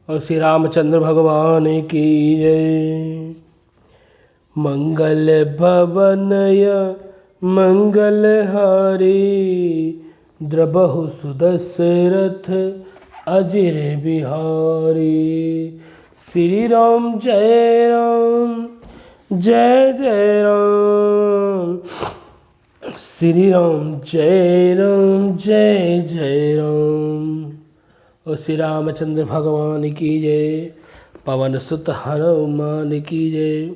और श्री रामचंद्र भगवान की जय। मंगल भवनय मंगलहारी द्रबहु सुदशरथ अजिर बिहारी। श्री राम जय जय राम, श्री राम जय जय राम। और श्री रामचंद्र भगवान की जय। पवन सुत हनुमान की जय।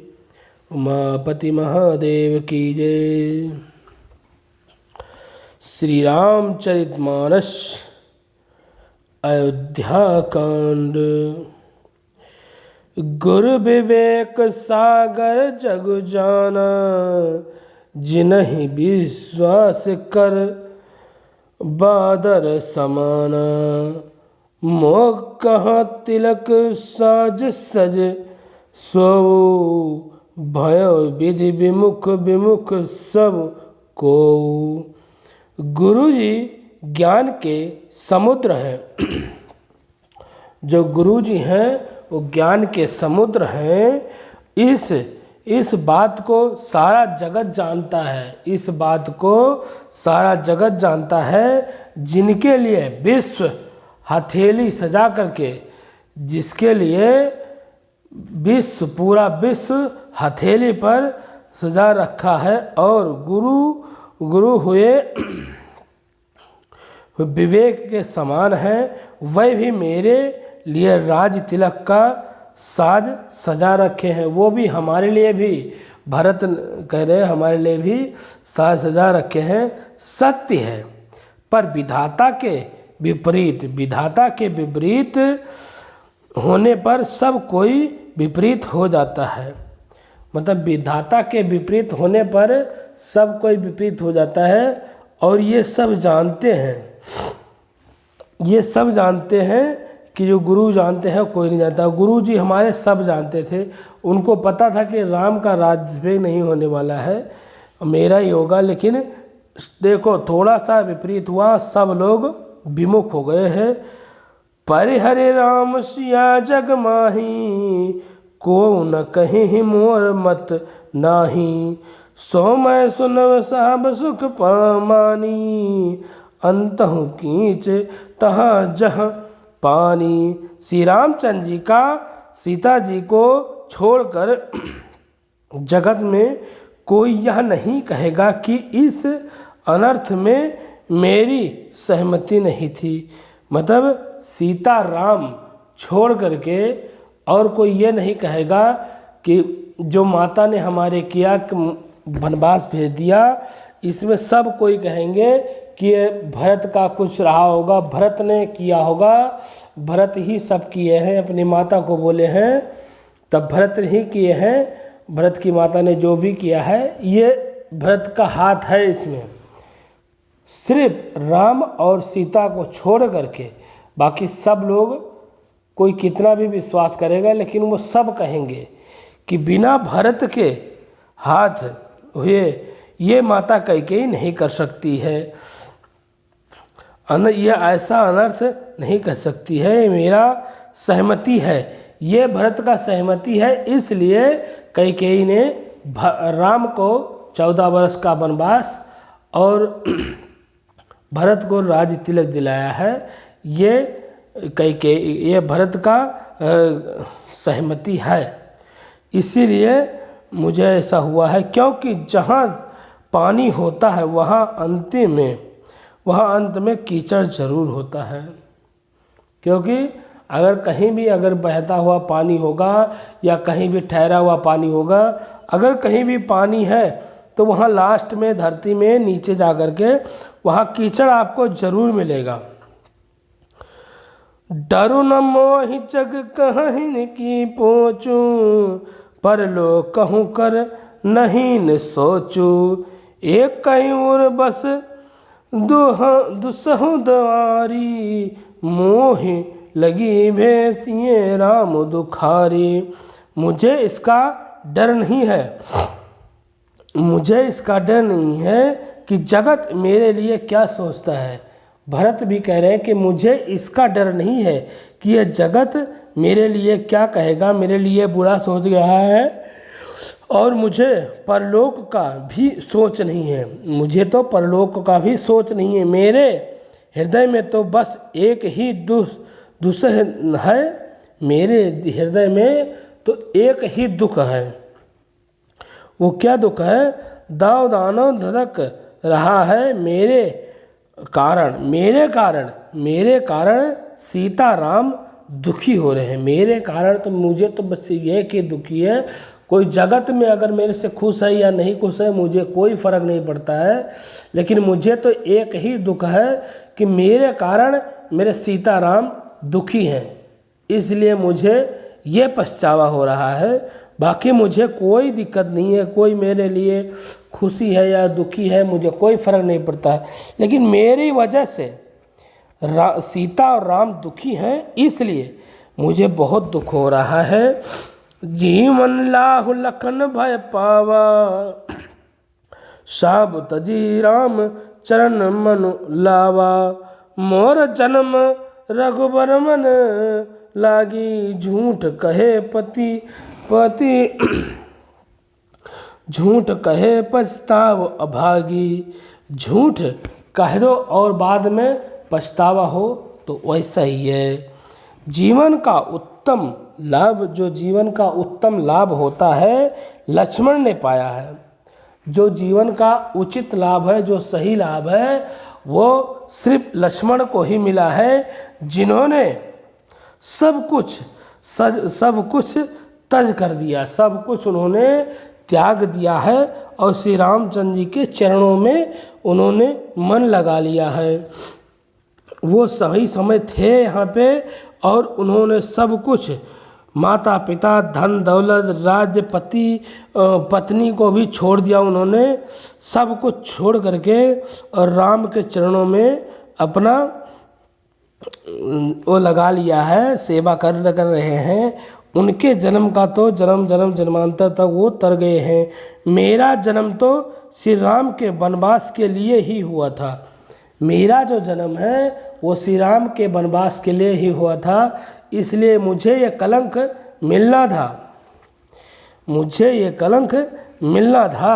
उमापति महादेव की जय। श्री रामचरितमानस अयोध्या कांड। गुरु विवेक सागर जग जाना, जिन्हि विश्वास कर बादर समाना। मोह कहाँ तिलक साज सज सो, भयो विधि विमुख विमुख सब को। गुरु जी ज्ञान के समुद्र हैं। जो गुरु जी हैं वो ज्ञान के समुद्र हैं। इस बात को सारा जगत जानता है। इस बात को सारा जगत जानता है। जिनके लिए विश्व हथेली सजा करके, जिसके लिए पूरा विश्व हथेली पर सजा रखा है, और गुरु हुए विवेक के समान है, वह भी मेरे लिए राज तिलक का साज सजा रखे हैं। वो भी हमारे लिए भी, भरत कह रहे हैं, हमारे लिए भी साज सजा रखे हैं। सत्य है, पर विधाता के विपरीत होने पर सब कोई विपरीत हो जाता है। मतलब विधाता के विपरीत होने पर सब कोई विपरीत हो जाता है। और ये सब जानते हैं कि जो गुरु जानते हैं कोई नहीं जानता। गुरु जी हमारे सब जानते थे। उनको पता था कि राम का राज्य नहीं होने वाला है, मेरा ही होगा। लेकिन देखो थोड़ा सा विपरीत हुआ, सब लोग विमुख हो गए हैं। परिहरे राम सिया जग माही, को न कहीं मोर मत नाही। सो मैं सुनव साहब सुख पामानी, अंतहु कीच तहाँ जहाँ पानी। श्री रामचंद्र जी का सीता जी को छोड़कर जगत में कोई यह नहीं कहेगा कि इस अनर्थ में मेरी सहमति नहीं थी। मतलब सीता राम छोड़ करके और कोई ये नहीं कहेगा कि जो माता ने हमारे किया वनवास भेज दिया, इसमें सब कोई कहेंगे कि भरत का कुछ रहा होगा, भरत ने किया होगा, भरत ही सब किए हैं। अपनी माता को बोले हैं तब भरत ही किए हैं। भरत की माता ने जो भी किया है ये भरत का हाथ है इसमें। सिर्फ राम और सीता को छोड़ करके बाकी सब लोग, कोई कितना भी विश्वास करेगा, लेकिन वो सब कहेंगे कि बिना भरत के हाथ हुए ये माता कैकेयी नहीं कर सकती है। ये ऐसा अनर्थ नहीं कर सकती है। मेरा सहमति है, ये भरत का सहमति है। इसलिए कैकेयी ने राम को 14 वर्ष का वनवास और भरत को राज तिलक दिलाया है। ये भरत का सहमति है। इसीलिए मुझे ऐसा हुआ है, क्योंकि जहाँ पानी होता है वहाँ अंत में कीचड़ जरूर होता है। क्योंकि अगर कहीं भी अगर बहता हुआ पानी होगा या कहीं भी ठहरा हुआ पानी होगा, अगर कहीं भी पानी है तो वहाँ लास्ट में धरती में नीचे जा कर के वहाँ कीचड़ आपको जरूर मिलेगा। डरु न मोहि जग कहीं की पोचूं, परलो कहूँ कर नहीं न सोचूं। एक कहीं और बस दुसहु द्वारी, मोहि लगी भैंसिए राम दुखारी। मुझे इसका डर नहीं है कि जगत मेरे लिए क्या सोचता है। भरत भी कह रहे हैं कि मुझे इसका डर नहीं है कि यह जगत मेरे लिए क्या कहेगा, मेरे लिए बुरा सोच रहा है और मुझे परलोक का भी सोच नहीं है। मुझे तो परलोक का भी सोच नहीं है। मेरे हृदय में तो बस एक ही दुख है। मेरे हृदय में तो एक ही दुख है। वो क्या दुख है? दाव दानव धड़क रहा है मेरे कारण सीता राम दुखी हो रहे हैं। मेरे कारण तो मुझे तो बस ये कि दुखी है। कोई जगत में अगर मेरे से खुश है या नहीं खुश है मुझे कोई फर्क नहीं पड़ता है, लेकिन मुझे तो एक ही दुख है कि मेरे कारण मेरे सीता राम दुखी हैं। इसलिए मुझे ये पछतावा हो रहा है। बाकी मुझे कोई दिक्कत नहीं है, कोई मेरे लिए खुशी है या दुखी है मुझे कोई फर्क नहीं पड़ता है, लेकिन मेरी वजह से सीता और राम दुखी हैं, इसलिए मुझे बहुत दुख हो रहा है। जीवन लाहु लखन भय पावा, साब तजी राम चरण मन लावा। मोर जन्म रघुबर मन लागी, झूठ कहे पति झूठ कहे पछताव अभागी। झूठ कह दो और बाद में पछतावा हो तो वैसा ही है। जीवन का उत्तम लाभ, जो जीवन का उत्तम लाभ होता है लक्ष्मण ने पाया है। जो जीवन का उचित लाभ है, जो सही लाभ है, वो सिर्फ लक्ष्मण को ही मिला है, जिन्होंने सब कुछ तज कर दिया, सब कुछ उन्होंने त्याग दिया है और श्री रामचंद्र जी के चरणों में उन्होंने मन लगा लिया है। वो सही समय थे यहाँ पे और उन्होंने सब कुछ, माता पिता, धन दौलत, राज्य, पत्नी को भी छोड़ दिया। उन्होंने सब कुछ छोड़ करके और राम के चरणों में अपना वो लगा लिया है, सेवा कर रहे हैं। उनके जन्म का तो जन्मांतर तक वो तर गए हैं। मेरा जन्म तो श्री राम के वनवास के लिए ही हुआ था। मेरा जो जन्म है वो श्री राम के वनवास के लिए ही हुआ था, इसलिए मुझे ये कलंक मिलना था,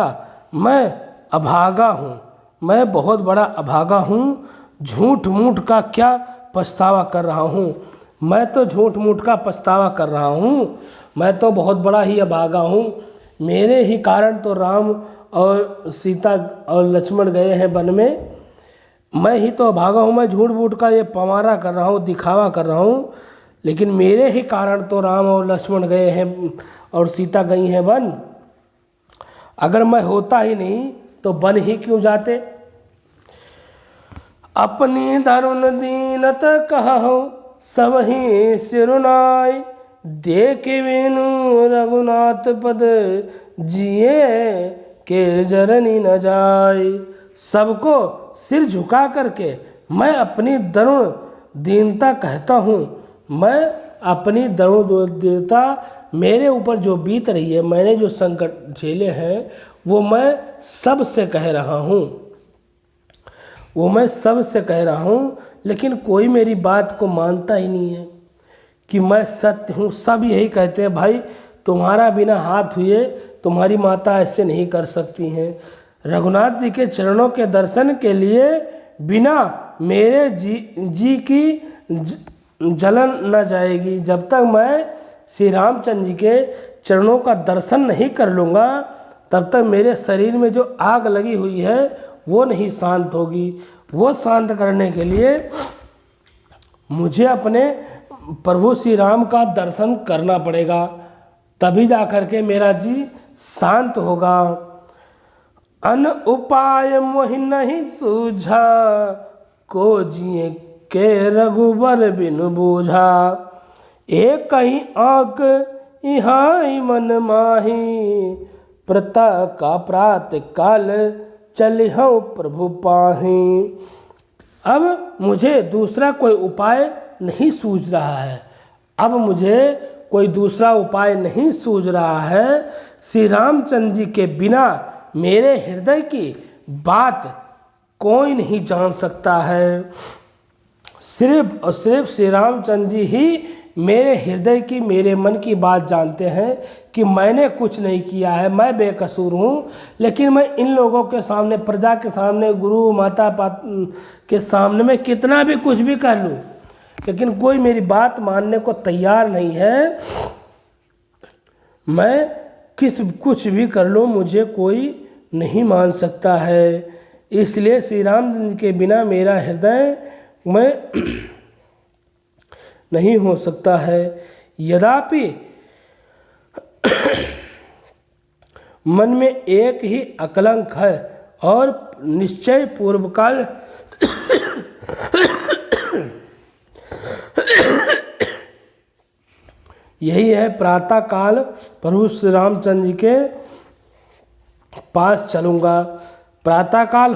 मैं अभागा हूँ, मैं बहुत बड़ा अभागा हूँ। झूठ मूठ का क्या पछतावा कर रहा हूँ, मैं तो झूठ मूठ का पछतावा कर रहा हूँ। मैं तो बहुत बड़ा ही अभागा हूँ। मेरे ही कारण तो राम और सीता और लक्ष्मण गए हैं वन में। मैं ही तो अभागा हूँ। मैं झूठ मूठ का ये पमारा कर रहा हूँ, दिखावा कर रहा हूँ, लेकिन मेरे ही कारण तो राम और लक्ष्मण गए हैं और सीता गई हैं वन। अगर मैं होता ही नहीं तो वन ही क्यों जाते। अपनी दारुण दीनत कहूँ सब ही सिरुनाई, देख वेनु रघुनाथ पद जिए के जरनी न जाए। सबको सिर झुका करके मैं अपनी दरुण दीनता कहता हूँ। मैं अपनी दरुण दीनता, मेरे ऊपर जो बीत रही है, मैंने जो संकट झेले हैं, वो मैं सबसे कह रहा हूँ, लेकिन कोई मेरी बात को मानता ही नहीं है कि मैं सत्य हूँ। सब यही कहते हैं, भाई तुम्हारा बिना हाथ हुए तुम्हारी माता ऐसे नहीं कर सकती हैं। रघुनाथ जी के चरणों के दर्शन के लिए बिना मेरे जी की जलन न जाएगी। जब तक मैं श्री रामचंद्र जी के चरणों का दर्शन नहीं कर लूँगा, तब तक मेरे शरीर में जो आग लगी हुई है वो नहीं शांत होगी। वो शांत करने के लिए मुझे अपने प्रभु श्री राम का दर्शन करना पड़ेगा, तभी जा कर के मेरा जी शांत होगा। अन उपाय मोहि नहीं सूझा, को जिए के रघुबर बिन बूझा। एक कहीं आंक यहाँ मन माही, प्रता का प्रात काल चलिहु प्रभु पाही। अब मुझे दूसरा कोई उपाय नहीं सूझ रहा है। श्री रामचंद्र जी के बिना मेरे हृदय की बात कोई नहीं जान सकता है। सिर्फ और सिर्फ श्री रामचंद्र जी ही मेरे हृदय की, मेरे मन की बात जानते हैं कि मैंने कुछ नहीं किया है, मैं बेकसूर हूँ। लेकिन मैं इन लोगों के सामने, प्रजा के सामने, गुरु माता के सामने मैं कितना भी कुछ भी कर लूँ, लेकिन कोई मेरी बात मानने को तैयार नहीं है। मैं कुछ भी कर लूँ, मुझे कोई नहीं मान सकता है। इसलिए श्री रामचंद्र के बिना मेरा हृदय में नहीं हो सकता है। यद्यपि मन में एक ही अकलंक है और निश्चय पूर्वकाल यही है, प्रातः काल प्रभु श्री रामचंद्र जी के पास चलूँगा। प्रातःकाल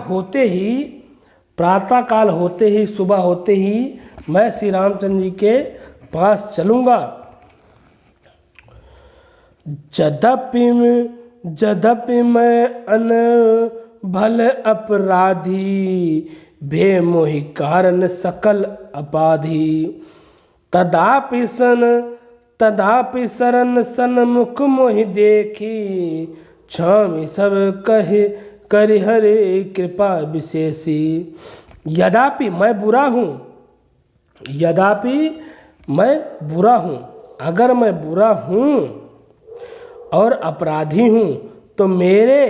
होते ही सुबह होते ही मैं श्री रामचंद्र जी के पास चलूँगा। जद्यपि मैं अनभल अपराधी, भे मोहि कारण सकल अपाधि। तदापि शरण सन्मुख मोहि देखी, क्षामि सब कहे करि हरे कृपा विशेषी। यद्यपि मैं बुरा हूँ, अगर मैं बुरा हूँ और अपराधी हूँ तो मेरे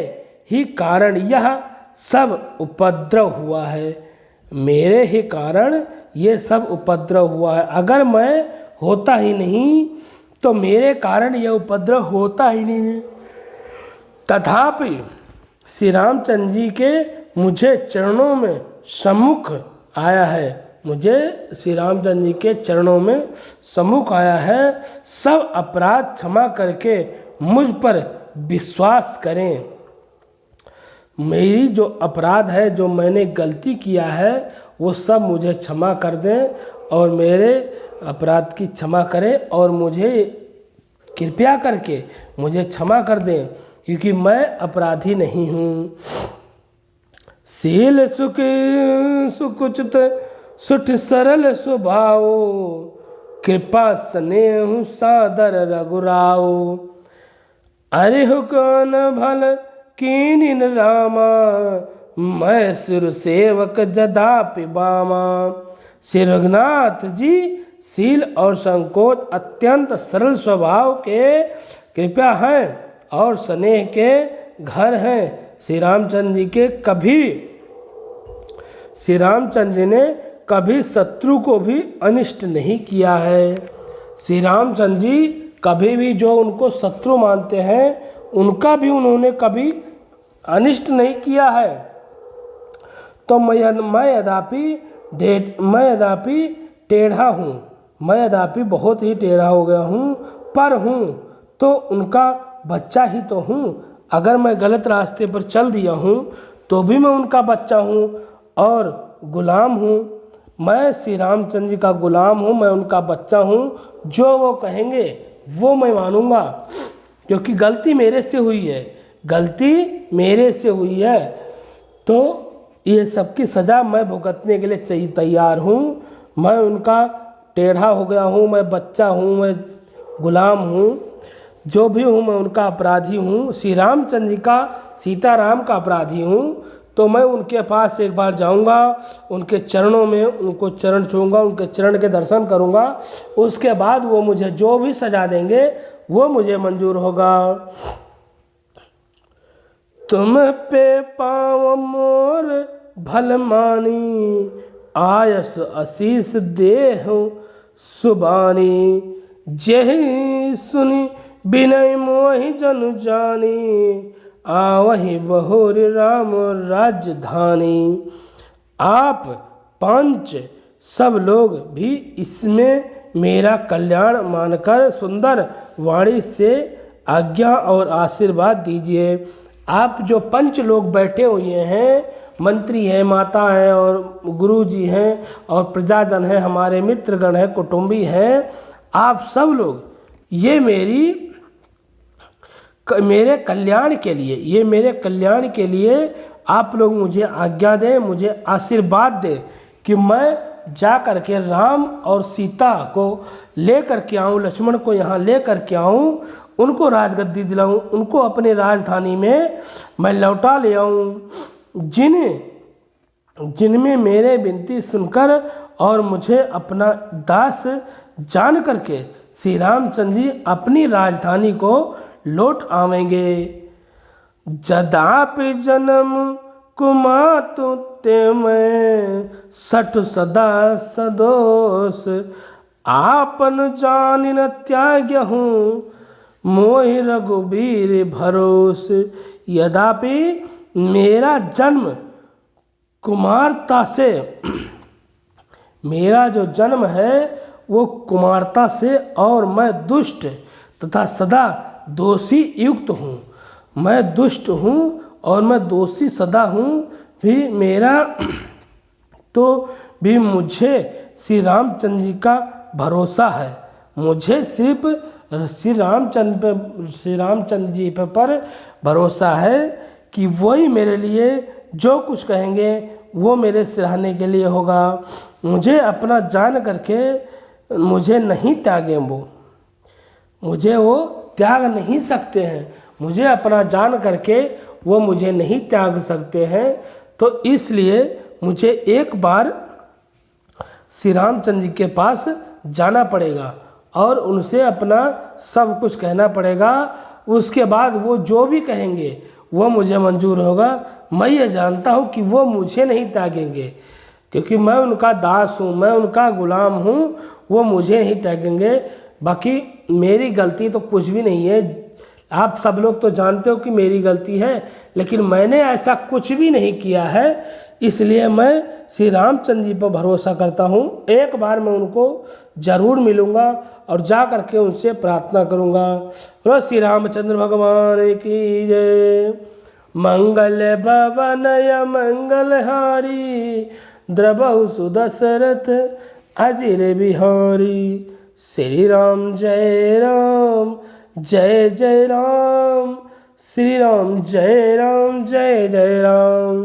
ही कारण यह सब उपद्रव हुआ है। मेरे ही कारण ये सब उपद्रव हुआ है। अगर मैं होता ही नहीं तो मेरे कारण यह उपद्रव होता ही नहीं है। तथापि श्री रामचंद्र जी के मुझे चरणों में सम्मुख आया है, मुझे श्री रामचंद्र जी के चरणों में सम्मुख आया है। सब अपराध क्षमा करके मुझ पर विश्वास करें। मेरी जो अपराध है, जो मैंने गलती किया है, वो सब मुझे क्षमा कर दें और मेरे अपराध की क्षमा करें और मुझे कृपया करके मुझे क्षमा कर दें, क्योंकि मैं अपराधी नहीं हूँ। शील सुकुचित सुठ सरल स्वभाव, कृपा स्नेह सादर रघुराव। अरिहु कौन भल कीनिन रामा, मैं सिर सेवक जदापि बामा। श्री रघुनाथ जी शील और संकोच अत्यंत सरल स्वभाव के कृपया हैं और स्नेह के घर हैं। श्री रामचंद्र जी ने कभी शत्रु को भी अनिष्ट नहीं किया है। श्री रामचंद्र जी कभी भी जो उनको शत्रु मानते हैं उनका भी उन्होंने कभी अनिष्ट नहीं किया है। तो मैं यद्यपि टेढ़ा हूँ, मैं यद्यपि बहुत ही टेढ़ा हो गया हूँ, पर हूँ तो उनका बच्चा ही तो हूँ। अगर मैं गलत रास्ते पर चल दिया हूँ तो भी मैं उनका बच्चा हूँ और गुलाम हूँ। मैं श्री रामचंद्र जी का गुलाम हूँ, मैं उनका बच्चा हूँ। जो वो कहेंगे वो मैं मानूंगा, क्योंकि गलती मेरे से हुई है। तो ये सबकी सज़ा मैं भुगतने के लिए तैयार हूँ। मैं उनका टेढ़ा हो गया हूँ, मैं बच्चा हूँ, मैं गुलाम हूँ, जो भी हूँ मैं उनका अपराधी हूँ। श्री रामचंद्र जी का, सीताराम का अपराधी हूँ। तो मैं उनके पास एक बार जाऊंगा, उनके चरणों में उनको चरण छूँगा, उनके चरण के दर्शन करूंगा। उसके बाद वो मुझे जो भी सजा देंगे वो मुझे मंजूर होगा। तुम पे पाँव मोर भल मानी, आयस आशीष देह सुबानी। जेहि सुनि बिनय मोहि जनु जानी, आवहि बहुर राम राजधानी। आप पंच सब लोग भी इसमें मेरा कल्याण मानकर सुंदर वाणी से आज्ञा और आशीर्वाद दीजिए। आप जो पंच लोग बैठे हुए हैं, मंत्री हैं, माता हैं और गुरु जी हैं और प्रजाजन हैं, हमारे मित्रगण हैं, कुटुंबी हैं, आप सब लोग ये मेरे कल्याण के लिए आप लोग मुझे आज्ञा दें, मुझे आशीर्वाद दें कि मैं जा कर के राम और सीता को ले कर के आऊँ, लक्ष्मण को यहाँ ले कर के आऊँ, उनको राजगद्दी दिलाऊँ, उनको अपनी राजधानी में मैं लौटा ले आऊँ, जिनमें मेरे विनती सुनकर और मुझे अपना दास जान करके श्री रामचंद्र जी अपनी राजधानी को लौट आवेंगे। जदापि जन्म कुमातु ते मैं सठ सदा सदोष, आपन जान न त्याग्य हूँ मोहि रघुबीर भरोस। यद्यपि मेरा जन्म कुमारता से मेरा जो जन्म है वो कुमारता से और मैं दुष्ट तथा सदा दोषी युक्त हूँ, मैं दुष्ट हूँ और मैं दोषी सदा हूँ भी मेरा तो भी मुझे श्री रामचंद्र जी का भरोसा है, मुझे सिर्फ श्री रामचंद्र जी पर भरोसा है कि वही मेरे लिए जो कुछ कहेंगे वो मेरे सराहने के लिए होगा। मुझे अपना जान करके मुझे नहीं त्यागे, मुझे वो त्याग नहीं सकते हैं, मुझे अपना जान करके वो मुझे नहीं त्याग सकते हैं। तो इसलिए मुझे एक बार श्री रामचंद्र जी के पास जाना पड़ेगा और उनसे अपना सब कुछ कहना पड़ेगा। उसके बाद वो जो भी कहेंगे वो मुझे मंजूर होगा। मैं ये जानता हूँ कि वो मुझे नहीं त्यागेंगे, क्योंकि मैं उनका दास हूँ, मैं उनका गुलाम हूँ, वो मुझे नहीं त्यागेंगे। बाकी मेरी गलती तो कुछ भी नहीं है, आप सब लोग तो जानते हो कि मेरी गलती है, लेकिन मैंने ऐसा कुछ भी नहीं किया है। इसलिए मैं श्री रामचंद्र जी पर भरोसा करता हूँ। एक बार मैं उनको ज़रूर मिलूँगा और जा कर के उनसे प्रार्थना करूँगा। बोलो श्री रामचंद्र भगवान की जय। मंगल भवनय मंगलहारी, द्रवहु सुदशरथ अजिर बिहारी। श्री राम जय राम जय जय राम, श्री राम जय राम जय जय राम,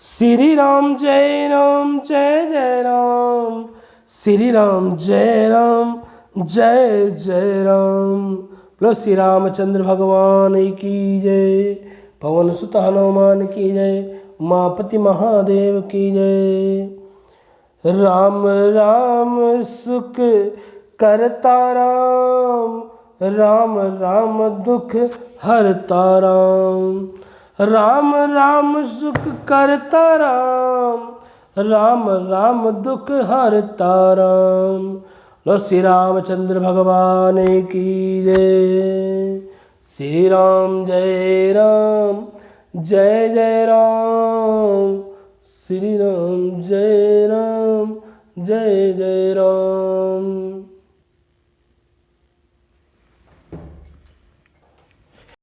श्री राम जय राम जय जय राम, श्री राम जय राम जय जय राम। बोलो श्री रामचंद्र भगवान की जय, पवन सुत हनुमान की जय, उमापति महादेव की जय। राम राम सुख करता राम, राम राम दुख हरता राम, राम राम सुख करता राम, राम राम दुख हरता राम। लो श्री रामचंद्र भगवान की जय। श्री राम जय राम जय जय राम, श्री राम जय राम जय जय राम।